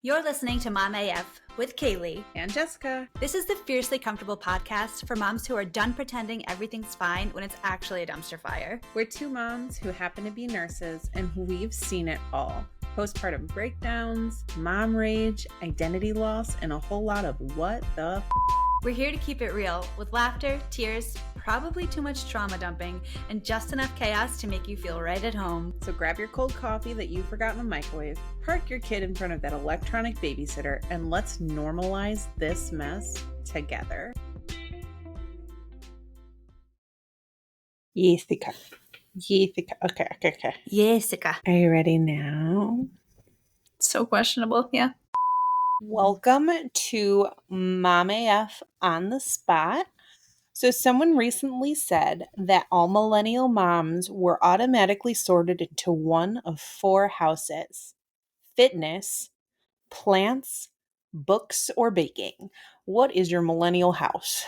You're listening to Mom AF with Kaeli and Jessica. This is the fiercely comfortable podcast for moms who are done pretending everything's fine when it's actually a dumpster fire. We're two moms who happen to be nurses and we've seen it all. Postpartum breakdowns, mom rage, identity loss, and a whole lot of what the We're here to keep it real with laughter, tears, probably too much trauma dumping, and just enough chaos to make you feel right at home. So grab your cold coffee that you forgot in the microwave, park your kid in front of that electronic babysitter, and let's normalize this mess together. Jessica. Okay. Jessica. Are you ready now? So questionable, yeah. Welcome to Mom AF on the Spot. So someone recently said that all millennial moms were automatically sorted into one of four houses: fitness, plants, books, or baking. What is your millennial house?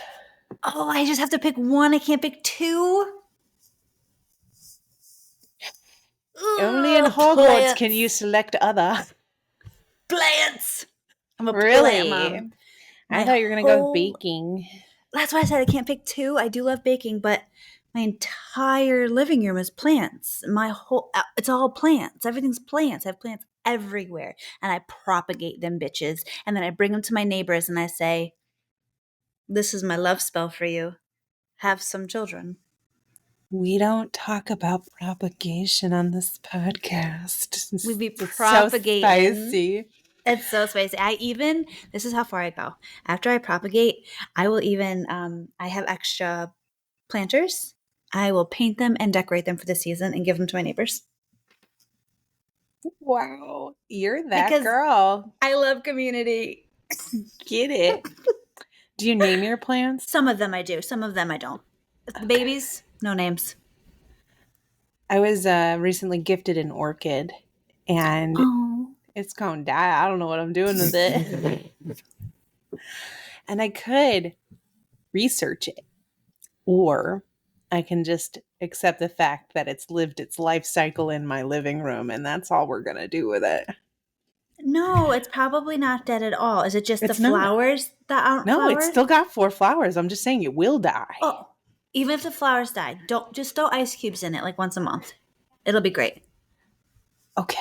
Oh, I just have to pick one. I can't pick two. Only in Hogwarts can you select other. Plants. I'm a Really? plant mom. I thought you were going to go baking. That's why I said I can't pick two. I do love baking, but my entire living room is plants. It's all plants. Everything's plants. I have plants everywhere, and I propagate them bitches. And then I bring them to my neighbors and I say, this is my love spell for you. Have some children. We don't talk about propagation on this podcast. We be propagating. So spicy. It's so spicy. This is how far I go. After I propagate, I will even, I have extra planters. I will paint them and decorate them for the season and give them to my neighbors. Wow. You're that girl. I love community. Get it. Do you name your plants? Some of them I do. Some of them I don't. Okay. The babies, no names. I was recently gifted an orchid, and it's going to die. I don't know what I'm doing with it. And I could research it, or I can just accept the fact that it's lived its life cycle in my living room, and that's all we're going to do with it. No, it's probably not dead at all. Is it just the flowers that aren't No, flowers? it's still got 4 flowers. I'm just saying it will die. Oh, even if the flowers die, don't just throw ice cubes in it like once a month. It'll be great. Okay.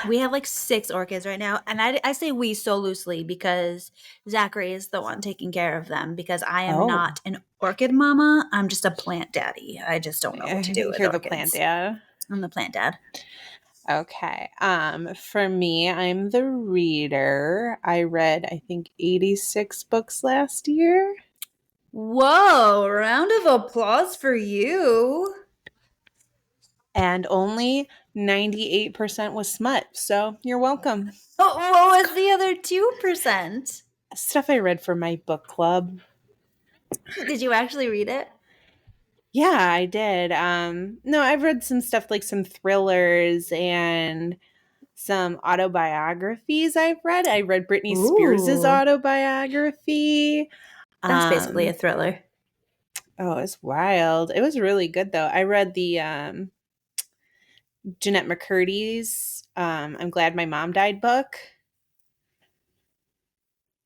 We have like 6 orchids right now, and I say we so loosely because Zachary is the one taking care of them because I am not an orchid mama. I'm just a plant daddy. I just don't know what to do with You're orchids. The plant dad. I'm the plant dad. Okay. For me, I'm the reader. I read, I think, 86 books last year. Whoa, round of applause for you. And only 98% was smut, so you're welcome. Oh, what was the other 2%? Stuff I read for my book club. Did you actually read it? Yeah, I did. No, I've read some stuff like some thrillers and some autobiographies I've read. I read Britney Spears' autobiography. That's basically a thriller. Oh, it's wild. It was really good, though. I read the Jeanette McCurdy's I'm Glad My Mom Died book.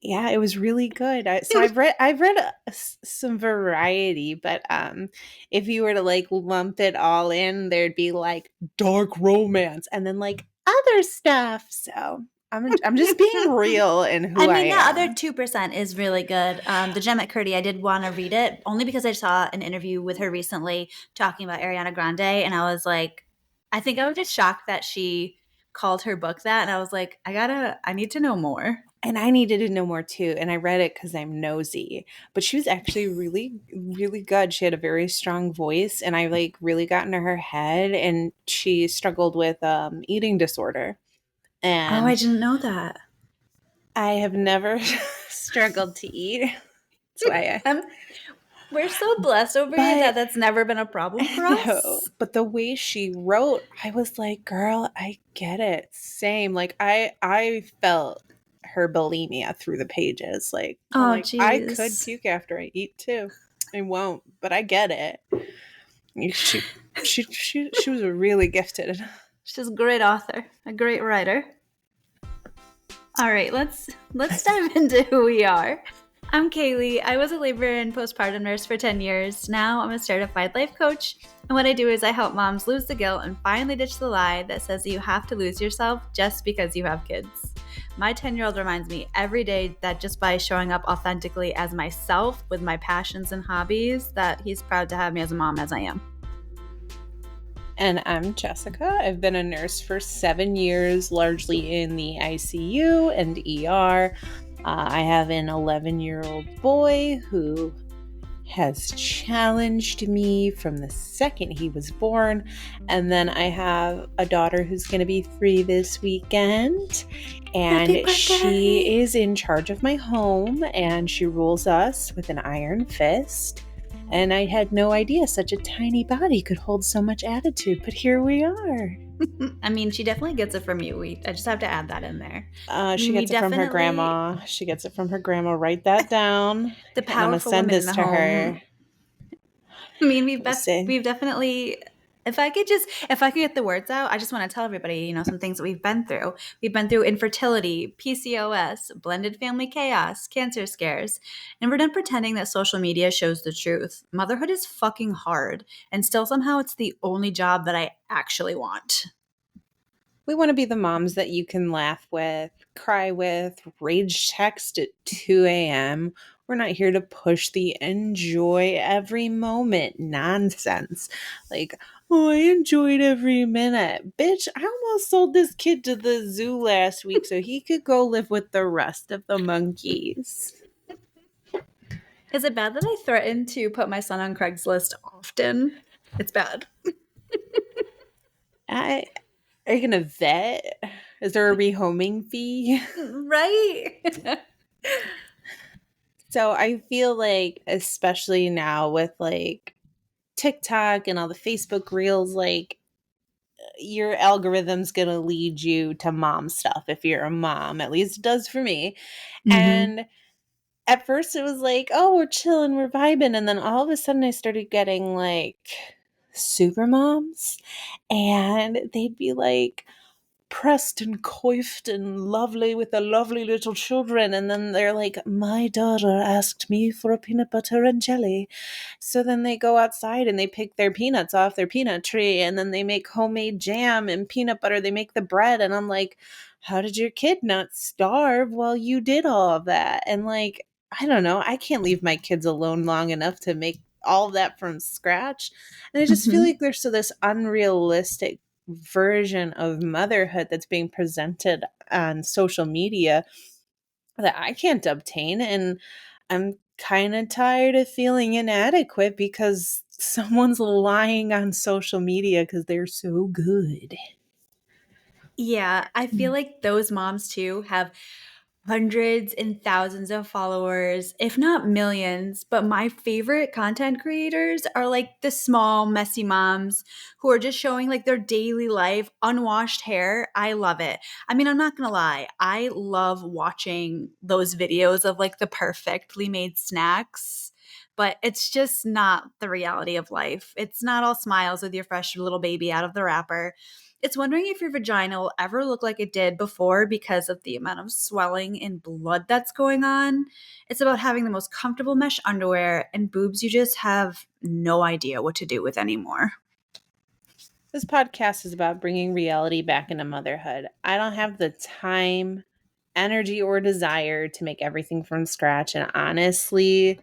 Yeah, it was really good. I've read some variety, but if you were to like lump it all in, there'd be like dark romance and then like other stuff. So I'm just being real in who I am. The other 2% is really good. The Jeanette McCurdy, I did want to read it only because I saw an interview with her recently talking about Ariana Grande, and I was like, I think I was just shocked that she called her book that, and I was like, I need to know more. And I needed to know more too. And I read it because I'm nosy. But she was actually really, really good. She had a very strong voice. And I like really got into her head. And she struggled with eating disorder. And I didn't know that. I have never struggled to eat. That's why we're so blessed over here that's never been a problem for us. No, but the way she wrote, I was like, girl, I get it. Same. Like I felt her bulimia through the pages. Like, I could puke after I eat too. I won't, but I get it. She was really gifted. She's a great author, a great writer. All right, let's dive into who we are. I'm Kaeli. I was a labor and postpartum nurse for 10 years. Now I'm a certified life coach. And what I do is I help moms lose the guilt and finally ditch the lie that says you have to lose yourself just because you have kids. My 10-year-old reminds me every day that just by showing up authentically as myself with my passions and hobbies, that he's proud to have me as a mom as I am. And I'm Jessica. I've been a nurse for 7 years, largely in the ICU and ER. I have an 11-year-old boy who has challenged me from the second he was born. And then I have a daughter who's going to be 3 this weekend. And she is in charge of my home and she rules us with an iron fist. And I had no idea such a tiny body could hold so much attitude, but here we are. I mean, she definitely gets it from you. I just have to add that in there. She gets it from her grandma. She gets it from her grandma. Write that down. The And I'm going to powerful send women in this the to home. her. I mean, we've definitely. If I could get the words out, I just want to tell everybody, some things that we've been through. We've been through infertility, PCOS, blended family chaos, cancer scares, and we're done pretending that social media shows the truth. Motherhood is fucking hard, and still somehow it's the only job that I actually want. We want to be the moms that you can laugh with, cry with, rage text at 2 a.m. We're not here to push the enjoy every moment nonsense. Like, oh, I enjoyed every minute. Bitch, I almost sold this kid to the zoo last week so he could go live with the rest of the monkeys. Is it bad that I threaten to put my son on Craigslist often? It's bad. Are you going to vet? Is there a rehoming fee? Right? So I feel like, especially now with like TikTok and all the Facebook reels, like your algorithm's going to lead you to mom stuff if you're a mom. At least it does for me. And at first it was like, oh, we're chilling, we're vibing. And then all of a sudden I started getting like super moms and they'd be like, pressed and coiffed and lovely with the lovely little children. And then they're like, my daughter asked me for a peanut butter and jelly. So then they go outside and they pick their peanuts off their peanut tree and then they make homemade jam and peanut butter. They make the bread. And I'm like, how did your kid not starve while you did all of that? And like, I don't know. I can't leave my kids alone long enough to make all of that from scratch. And I just feel like there's so this unrealistic version of motherhood that's being presented on social media that I can't obtain. And I'm kind of tired of feeling inadequate because someone's lying on social media because they're so good. Yeah, I feel like those moms too have hundreds and thousands of followers, if not millions. But my favorite content creators are like the small, messy moms who are just showing like their daily life, unwashed hair. I love it. I mean, I'm not gonna lie, I love watching those videos of like the perfectly made snacks. But it's just not the reality of life. It's not all smiles with your fresh little baby out of the wrapper. It's wondering if your vagina will ever look like it did before because of the amount of swelling and blood that's going on. It's about having the most comfortable mesh underwear and boobs you just have no idea what to do with anymore. This podcast is about bringing reality back into motherhood. I don't have the time, energy, or desire to make everything from scratch. And honestly,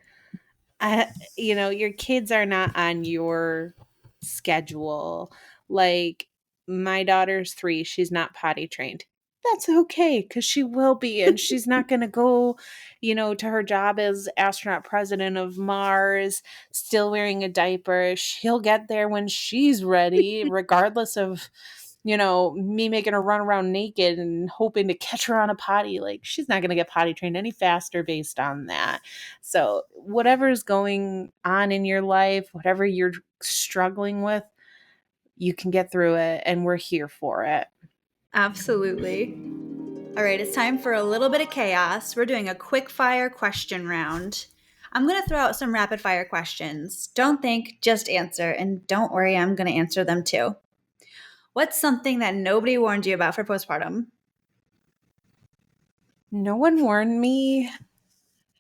your kids are not on your schedule. Like my daughter's 3, she's not potty trained. That's okay because she will be, and she's not going to go, to her job as astronaut president of Mars, still wearing a diaper. She'll get there when she's ready, regardless of, me making her run around naked and hoping to catch her on a potty. Like, she's not going to get potty trained any faster based on that. So, whatever's going on in your life, whatever you're struggling with, you can get through it, and we're here for it. Absolutely. All right, it's time for a little bit of chaos. We're doing a quick fire question round. I'm going to throw out some rapid fire questions. Don't think, just answer. And don't worry, I'm going to answer them too. What's something that nobody warned you about for postpartum? no one warned me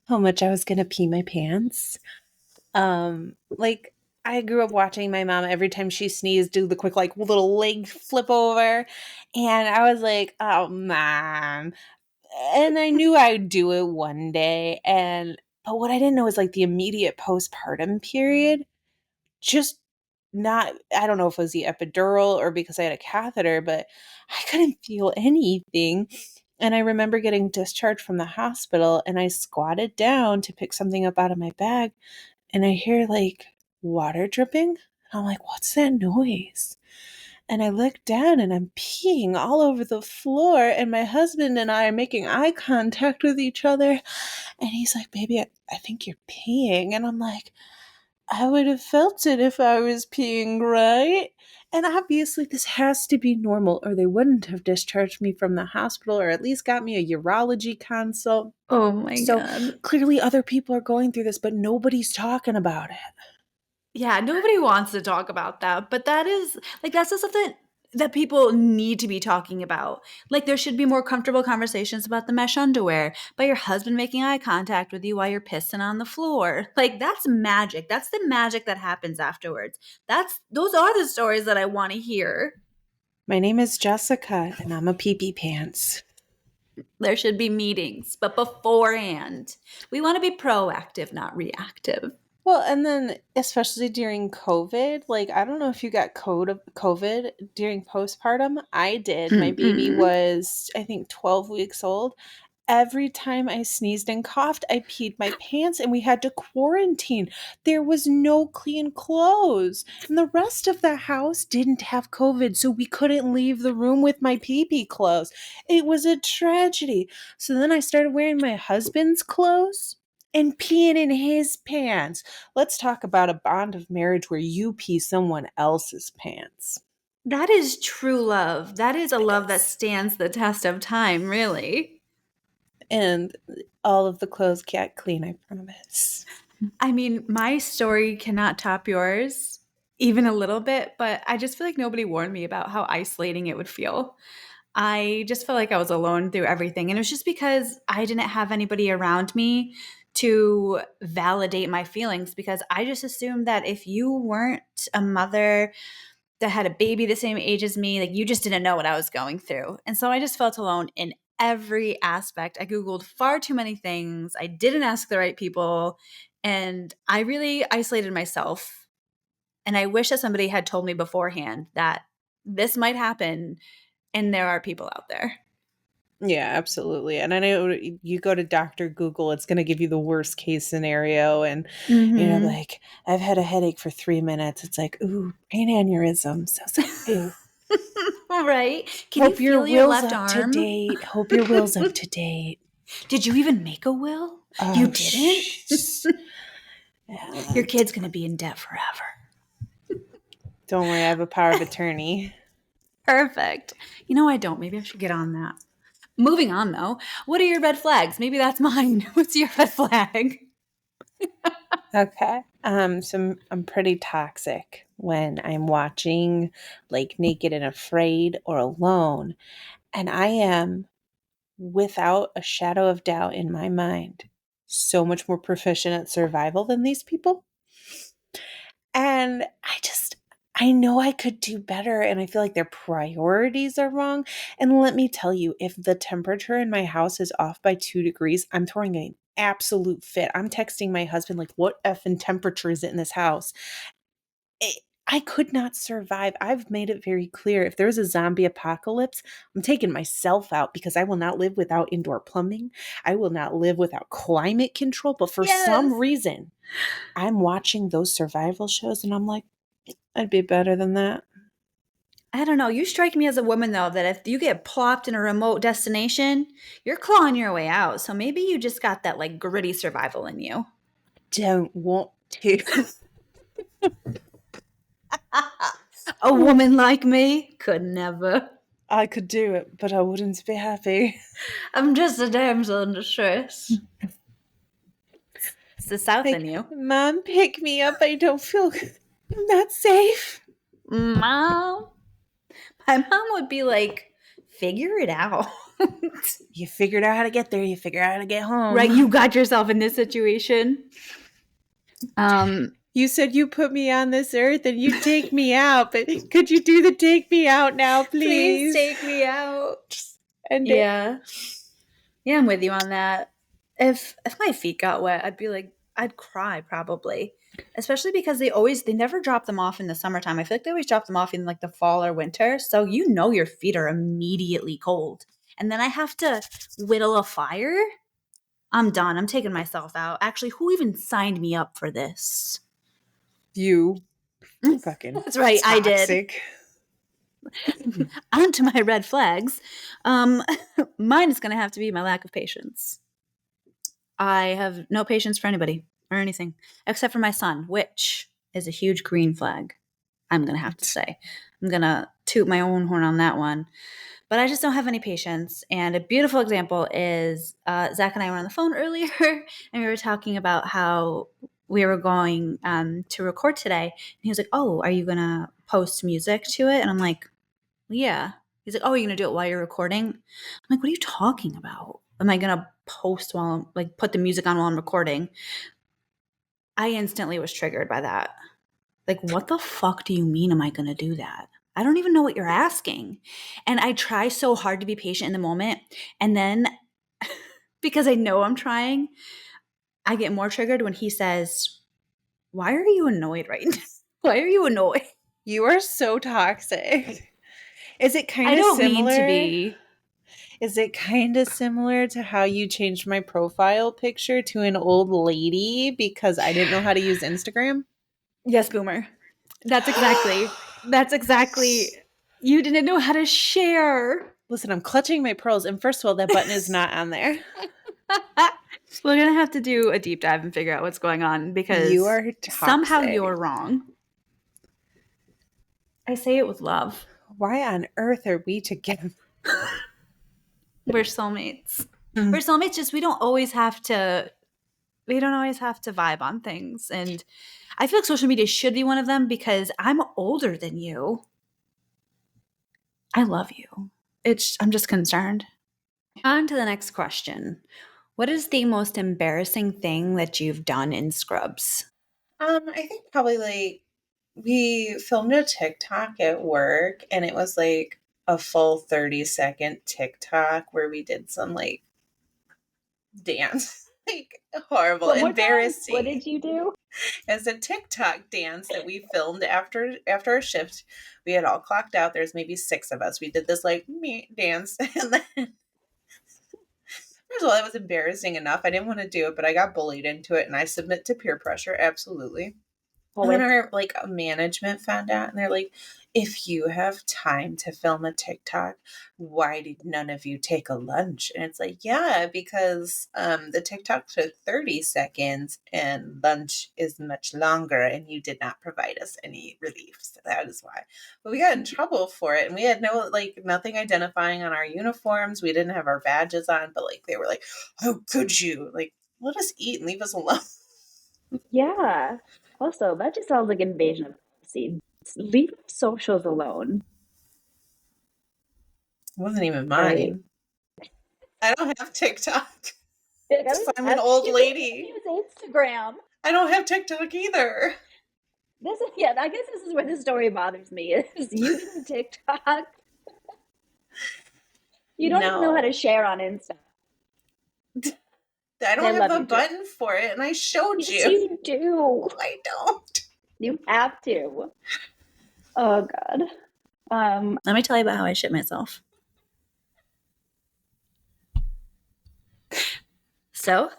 how much I was going to pee my pants. Like I grew up watching my mom every time she sneezed do the quick like little leg flip over, and I was like, "Oh, mom." And I knew I'd do it one day, and but what I didn't know is like the immediate postpartum period just not, I don't know if it was the epidural or because I had a catheter, but I couldn't feel anything. And I remember getting discharged from the hospital, and I squatted down to pick something up out of my bag, and I hear like water dripping. And I'm like, what's that noise? And I look down and I'm peeing all over the floor, and my husband and I are making eye contact with each other. And he's like, baby, I think you're peeing. And I'm like, I would have felt it if I was peeing, right? And obviously, this has to be normal, or they wouldn't have discharged me from the hospital or at least got me a urology consult. Oh my So God. clearly, other people are going through this, but nobody's talking about it. Yeah, nobody wants to talk about that, but that is like that's just something that people need to be talking about. Like there should be more comfortable conversations about the mesh underwear, about your husband making eye contact with you while you're pissing on the floor. Like that's magic. That's the magic that happens afterwards. Those are the stories that I want to hear. My name is Jessica, and I'm a pee-pee pants. There should be meetings, but beforehand. We want to be proactive, not reactive. Well, and then especially during COVID, like I don't know if you got COVID during postpartum. I did. My baby Mm-mm. was, I think, 12 weeks old. Every time I sneezed and coughed, I peed my pants, and we had to quarantine. There was no clean clothes. And the rest of the house didn't have COVID, so we couldn't leave the room with my pee pee clothes. It was a tragedy. So then I started wearing my husband's clothes and peeing in his pants. Let's talk about a bond of marriage where you pee someone else's pants. That is true love. That is a love that Yes. stands the test of time, really. And all of the clothes get clean, I promise. I mean, my story cannot top yours, even a little bit, but I just feel like nobody warned me about how isolating it would feel. I just felt like I was alone through everything. And it was just because I didn't have anybody around me to validate my feelings because I just assumed that if you weren't a mother that had a baby the same age as me, like you just didn't know what I was going through. And so I just felt alone in every aspect. I Googled far too many things. I didn't ask the right people. And I really isolated myself. And I wish that somebody had told me beforehand that this might happen and there are people out there. Yeah, absolutely. And I know you go to Dr. Google, it's going to give you the worst case scenario. And, Mm-hmm. like, I've had a headache for 3 minutes. It's like, ooh, brain aneurysm. So sorry. Right? Can you Hope your feel your will's left up to arm? date. Hope your will's up to date. Did you even make a will? You Oh, didn't? shh. Your Yeah, kid's going to be in debt forever. don't worry, I have a power of attorney. Perfect. You know, I don't. Maybe I should get on that. Moving on, though. What are your red flags? Maybe that's mine. What's your red flag? Okay. I'm pretty toxic when I'm watching like Naked and Afraid or Alone. And I am, without a shadow of doubt in my mind, so much more proficient at survival than these people. And I know I could do better, and I feel like their priorities are wrong. And let me tell you, if the temperature in my house is off by 2 degrees, I'm throwing an absolute fit. I'm texting my husband, like, what effing temperature is it in this house? I could not survive. I've made it very clear. If there's a zombie apocalypse, I'm taking myself out because I will not live without indoor plumbing. I will not live without climate control. But for some Yes. reason, I'm watching those survival shows and I'm like, I'd be better than that. I don't know. You strike me as a woman, though, that if you get plopped in a remote destination, you're clawing your way out. So maybe you just got that like gritty survival in you. Don't want to. A woman like me could never. I could do it, but I wouldn't be happy. I'm just a damsel in distress. It's the South in Like, you. mom, pick me up. I don't feel I'm not safe. Mom. My mom would be like figure it out. You figured out how to get there. You figured out how to get home. Right? You got yourself in this situation. You said you put me on this earth and you take me out, but could you do the take me out now, please? Please take me out. And yeah. Yeah, I'm with you on that. If my feet got wet, I'd be like, I'd cry probably. Especially because they never drop them off in the summertime. I feel like they always drop them off in like the fall or winter. So you know your feet are immediately cold. And then I have to whittle a fire. I'm done. I'm taking myself out. Actually, who even signed me up for this? you fucking That's right, toxic. I did. On to my red flags. Mine is going to have to be my lack of patience. I have no patience for anybody or anything except for my son, which is a huge green flag. I'm going to have to say. I'm going to toot my own horn on that one. But I just don't have any patience. And a beautiful example is Zach and I were on the phone earlier and we were talking about how we were going to record today. And he was like, oh, are you going to post music to it? And I'm like, well, yeah. He's like, oh, are you going to do it while you're recording? I'm like, what are you talking about? Am I going to post while I'm like put the music on while I'm recording? I instantly was triggered by that. Like, what the fuck do you mean? Am I going to do that? I don't even know what you're asking. And I try so hard to be patient in the moment. And then because I know I'm trying, I get more triggered when he says, why are you annoyed right now? Why are you annoyed? You are so toxic. Is it kind I of don't similar? mean to be. Is it kind of similar to how you changed my profile picture to an old lady because I didn't know how to use Instagram? Yes, boomer. That's exactly. You didn't know how to share. Listen, I'm clutching my pearls, and first of all, that button is not on there. We're going to have to do a deep dive and figure out what's going on because You are toxic. somehow you're wrong. I say it with love. Why on earth are we together? We're soulmates. We're soulmates, just we don't always have to vibe on things. And I feel like social media should be one of them because I'm older than you. I love you. I'm just concerned. On to the next question. What is the most embarrassing thing that you've done in Scrubs? I think probably like we filmed a TikTok at work and it was like a full 30-second TikTok where we did some like dance. Like horrible, embarrassing. What did you do? As a TikTok dance that we filmed after our shift. We had all clocked out. There's maybe 6 of us. We did this like me dance, and then first of all, it was embarrassing enough. I didn't want to do it, but I got bullied into it, and I submit to peer pressure absolutely. And then our like management found out, and they're like, if you have time to film a TikTok, why did none of you take a lunch? And it's like, yeah, because the TikTok took 30 seconds and lunch is much longer, and you did not provide us any relief. So that is why. But we got in trouble for it, and we had nothing identifying on our uniforms. We didn't have our badges on, but like they were like, how could you? Like, let us eat and leave us alone. Yeah. Also, that just sounds like invasion of privacy. Leave socials alone. It wasn't even Right. mine. I don't have TikTok. Like, I'm an old lady. Use Instagram. I don't have TikTok either. I guess this is where the story bothers me is using TikTok. You don't even know how to share on Insta. I don't have a button for it, and I showed you. Yes, you do. I don't. You have to. Oh God. Let me tell you about how I shit myself. So,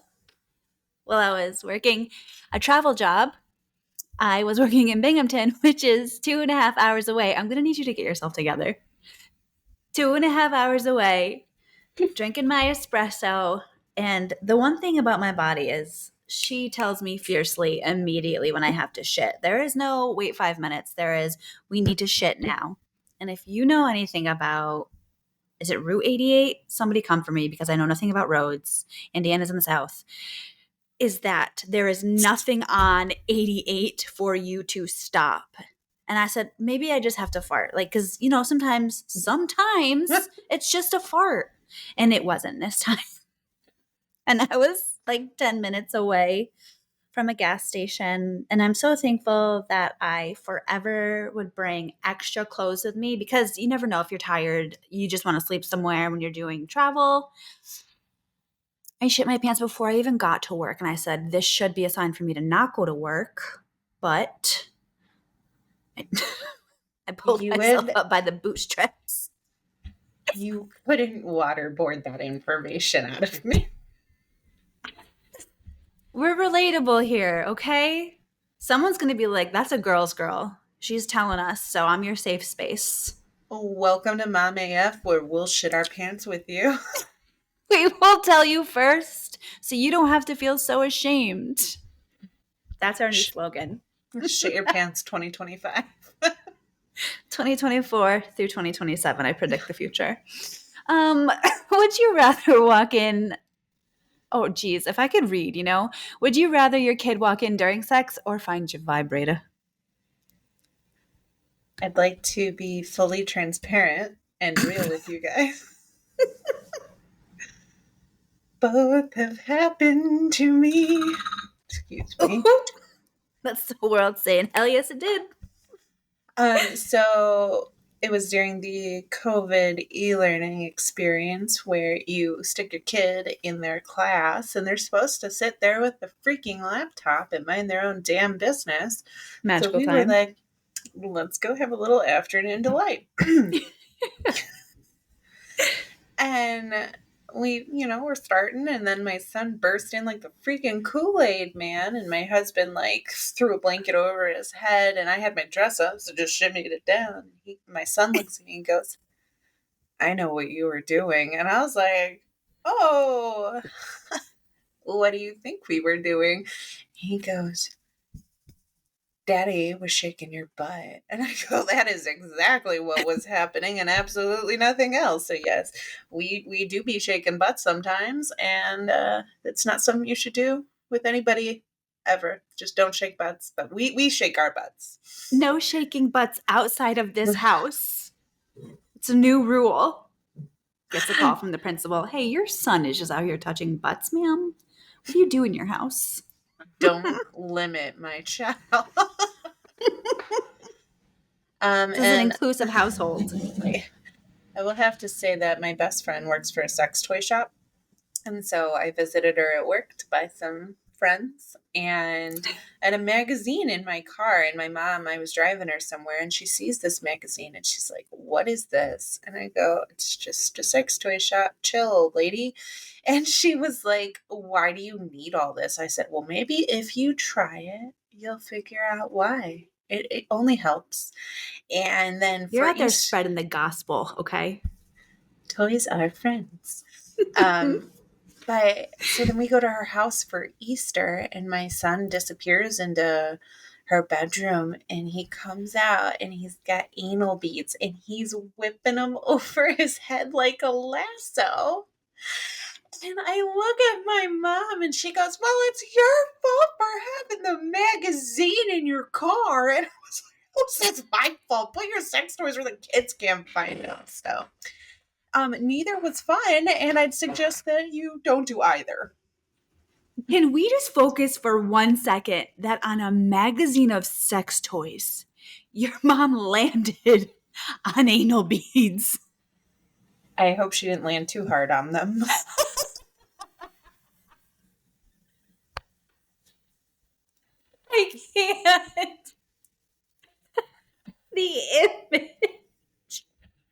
while I was working a travel job, I was working in Binghamton, which is 2.5 hours away. I'm going to need you to get yourself together. 2.5 hours away, drinking my espresso. And the one thing about my body is she tells me fiercely immediately when I have to shit. There is no wait 5 minutes. There is, we need to shit now. And if you know anything about, is it Route 88? Somebody come for me because I know nothing about roads. Indiana's in the South. Is that there is nothing on 88 for you to stop. And I said, maybe I just have to fart. Like, because, sometimes it's just a fart. And it wasn't this time. And I was like 10 minutes away from a gas station. And I'm so thankful that I forever would bring extra clothes with me, because you never know if you're tired. You just want to sleep somewhere when you're doing travel. I shit my pants before I even got to work. And I said, this should be a sign for me to not go to work. But I pulled You myself would. up by the bootstraps. You couldn't waterboard that information out of me. We're relatable here, okay? Someone's going to be like, that's a girl's girl. She's telling us, so I'm your safe space. Welcome to Mom AF, where we'll shit our pants with you. We will tell you first, so you don't have to feel so ashamed. That's our new slogan. Shit your pants 2025. 2024 through 2027, I predict the future. Would you rather walk in... Oh, geez, if I could read, would you rather your kid walk in during sex or find your vibrator? I'd like to be fully transparent and real with you guys. Both have happened to me. Excuse me. That's the world saying, hell yes, it did. So it was during the COVID e-learning experience where you stick your kid in their class and they're supposed to sit there with the freaking laptop and mind their own damn business. Magical so we time. were like, let's go have a little afternoon delight. And we, we're starting, and then my son burst in like the freaking Kool-Aid man, and my husband like threw a blanket over his head, and I had my dress up, so just shimmied it down. My son looks at me and goes, I know what you were doing. And I was like, oh, what do you think we were doing? He goes, Daddy was shaking your butt. And I go, that is exactly what was happening and absolutely nothing else. So yes, we do be shaking butts sometimes, and it's not something you should do with anybody ever. Just don't shake butts. But we shake our butts. No shaking butts outside of this house. It's a new rule. Gets a call from the principal. Hey, your son is just out here touching butts, ma'am. What do you do in your house? Don't limit my child. This is an inclusive household. I will have to say that my best friend works for a sex toy shop. And so I visited her at work to buy some friends, and I had a magazine in my car. And my mom, I was driving her somewhere, and she sees this magazine and she's like, what is this? And I go, it's just a sex toy shop. Chill, old lady. And she was like, why do you need all this? I said, well, maybe if you try it, you'll figure out why. It only helps. And then you're out there spreading the gospel, okay? Toys are friends. But so then we go to her house for Easter, and my son disappears into her bedroom, and he comes out and he's got anal beads and he's whipping them over his head like a lasso. And I look at my mom and she goes, well, it's your fault for having the magazine in your car. And I was like, it's my fault. Put your sex toys where the kids can't find them. So neither was fun, and I'd suggest that you don't do either. Can we just focus for 1 second that on a magazine of sex toys, your mom landed on anal beads? I hope she didn't land too hard on them. I can't. The image.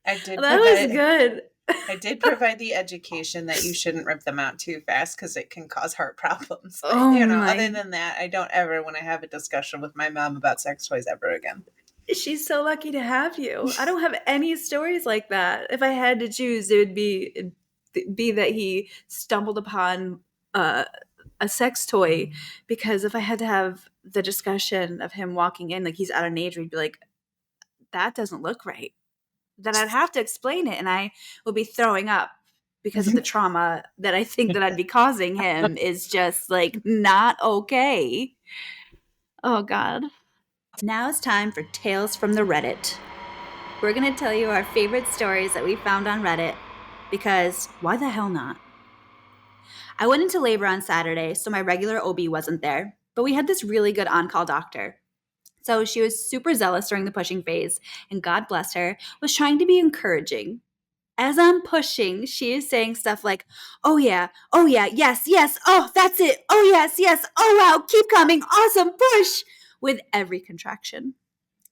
That was good. I did provide the education that you shouldn't rip them out too fast because it can cause heart problems. But, other than that, I don't ever want to have a discussion with my mom about sex toys ever again. She's so lucky to have you. I don't have any stories like that. If I had to choose, it would be that he stumbled upon a sex toy, because if I had to have the discussion of him walking in, like he's out of nature, he'd be like, that doesn't look right. Then I'd have to explain it, and I would be throwing up because of the trauma that I think that I'd be causing him is just like not okay. Oh God. Now it's time for Tales from the Reddit. We're going to tell you our favorite stories that we found on Reddit because why the hell not? I went into labor on Saturday, so my regular OB wasn't there, but we had this really good on call doctor. So she was super zealous during the pushing phase, and God bless her, was trying to be encouraging. As I'm pushing, she is saying stuff like, oh yeah, yes, yes, oh, that's it, oh yes, yes, oh wow, keep coming, awesome, push, with every contraction.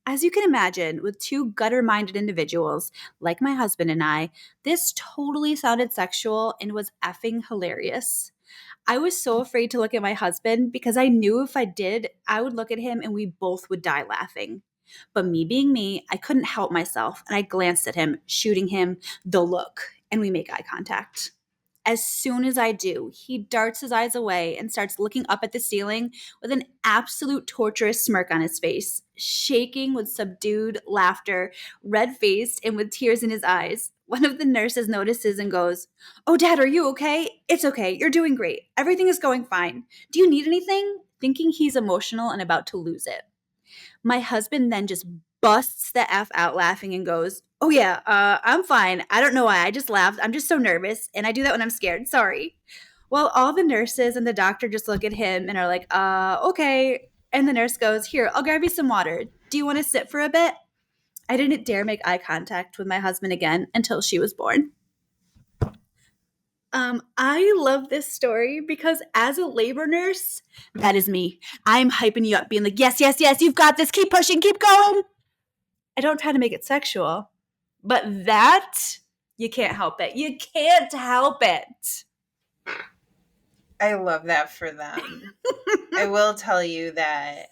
As you can imagine, with two gutter minded individuals like my husband and I, this totally sounded sexual and was effing hilarious. I was so afraid to look at my husband because I knew if I did, I would look at him and we both would die laughing. But me being me, I couldn't help myself and I glanced at him, shooting him the look, and we make eye contact. As soon as I do, he darts his eyes away and starts looking up at the ceiling with an absolute torturous smirk on his face, shaking with subdued laughter, red faced and with tears in his eyes. One of the nurses notices and goes, "Oh, Dad, are you okay? It's okay. You're doing great. Everything is going fine. Do you need anything?" Thinking he's emotional and about to lose it. My husband then just busts the F out laughing and goes, "Oh, yeah, I'm fine. I don't know why. I just laughed. I'm just so nervous. And I do that when I'm scared. Sorry." Well, all the nurses and the doctor just look at him and are like, okay. And the nurse goes, "Here, I'll grab you some water. Do you want to sit for a bit?" I didn't dare make eye contact with my husband again until she was born. I love this story because as a labor nurse, that is me. I'm hyping you up, being like, yes, yes, yes, you've got this. Keep pushing, keep going. I don't try to make it sexual, but that, you can't help it. You can't help it. I love that for them. I will tell you that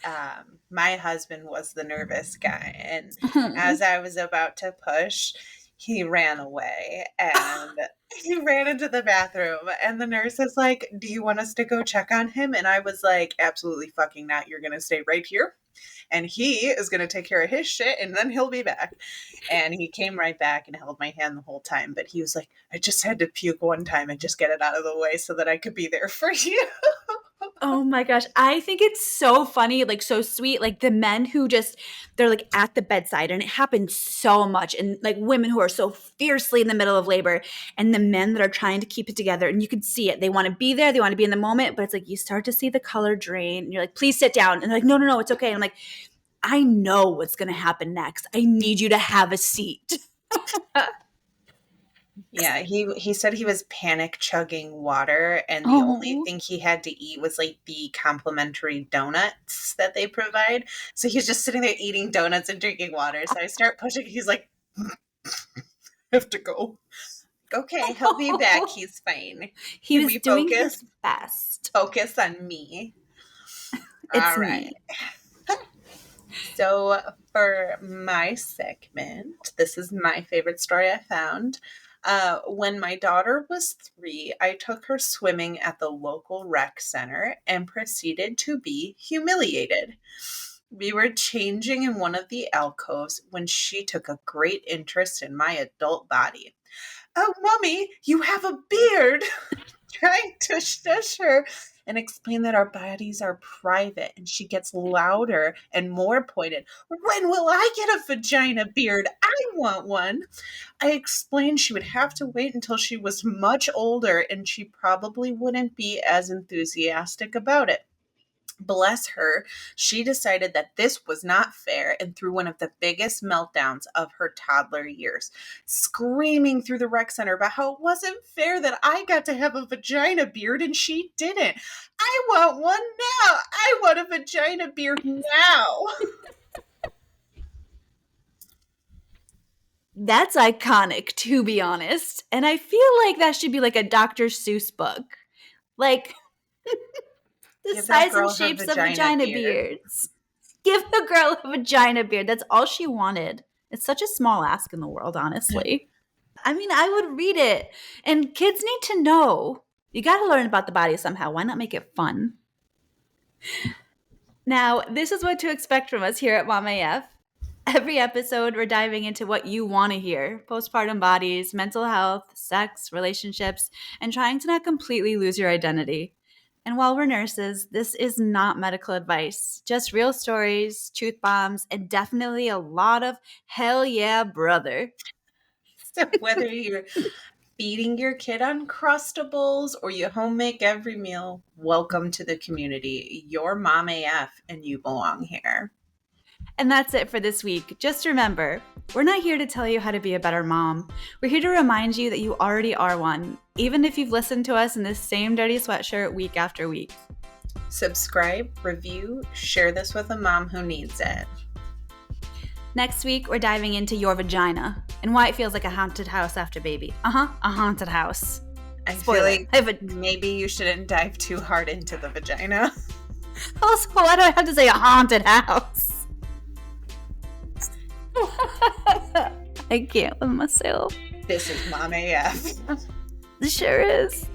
my husband was the nervous guy, and as I was about to push, he ran away and he ran into the bathroom. And the nurse is like, "Do you want us to go check on him?" And I was like, "Absolutely fucking not. You're going to stay right here. And he is going to take care of his shit and then he'll be back." And he came right back and held my hand the whole time. But he was like, "I just had to puke one time and just get it out of the way so that I could be there for you." Oh my gosh. I think it's so funny, like so sweet. Like the men who just, they're like at the bedside, and it happens so much. And like women who are so fiercely in the middle of labor, and the men that are trying to keep it together. And you can see it. They want to be there, they want to be in the moment, but it's like you start to see the color drain. And you're like, "Please sit down." And they're like, "No, no, no, it's okay." And I'm like, I know what's going to happen next. I need you to have a seat. Yeah, he said he was panic chugging water, and the only Oh. thing he had to eat was like the complimentary donuts that they provide. So he's just sitting there eating donuts and drinking water. So I start pushing. He's like, "I have to go." Okay, he'll be back. He's fine. He Can was we doing focus? his best. Focus on me. It's All right. me. So for my segment, this is my favorite story I found. When my daughter was 3, I took her swimming at the local rec center and proceeded to be humiliated. We were changing in one of the alcoves when she took a great interest in my adult body. "Oh, mommy, you have a beard!" Trying to shush her and explain that our bodies are private, and she gets louder and more pointed. "When will I get a vagina beard? I want one." I explained she would have to wait until she was much older and she probably wouldn't be as enthusiastic about it. Bless her, she decided that this was not fair and threw one of the biggest meltdowns of her toddler years, screaming through the rec center about how it wasn't fair that I got to have a vagina beard and she didn't. "I want one now. I want a vagina beard now." That's iconic, to be honest. And I feel like that should be like a Dr. Seuss book. Like the Give that size and girl her shapes of vagina vagina beard. beards. Give the girl a vagina beard. That's all she wanted. It's such a small ask in the world, honestly. I mean, I would read it. And kids need to know. You got to learn about the body somehow. Why not make it fun? Now, this is what to expect from us here at Mama AF. Every episode, we're diving into what you want to hear: postpartum bodies, mental health, sex, relationships, and trying to not completely lose your identity. And while we're nurses, this is not medical advice, just real stories, truth bombs, and definitely a lot of hell yeah, brother. So whether you're feeding your kid Uncrustables or you home make every meal, welcome to the community. You're Mom AF and you belong here. And that's it for this week. Just remember, we're not here to tell you how to be a better mom. We're here to remind you that you already are one, even if you've listened to us in this same dirty sweatshirt week after week. Subscribe, review, share this with a mom who needs it. Next week, we're diving into your vagina and why it feels like a haunted house after baby. A haunted house. I Spoiler. feel like maybe you shouldn't dive too hard into the vagina. Also, why do I have to say a haunted house? I can't with myself. This is Mom AF. It sure is.